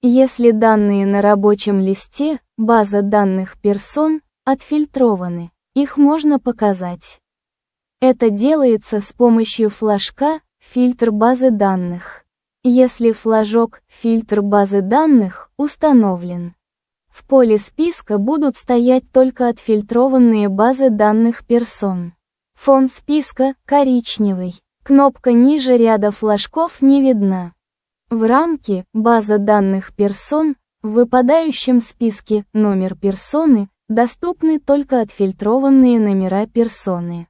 Если данные на рабочем листе, база данных персон, отфильтрованы, их можно показать. Это делается с помощью флажка «Фильтр базы данных». Если флажок «Фильтр базы данных» установлен, в поле списка будут стоять только отфильтрованные базы данных персон. Фон списка коричневый. Кнопка ниже ряда флажков не видна. В рамке «База данных персон» в выпадающем списке «Номер персоны» доступны только отфильтрованные номера персоны.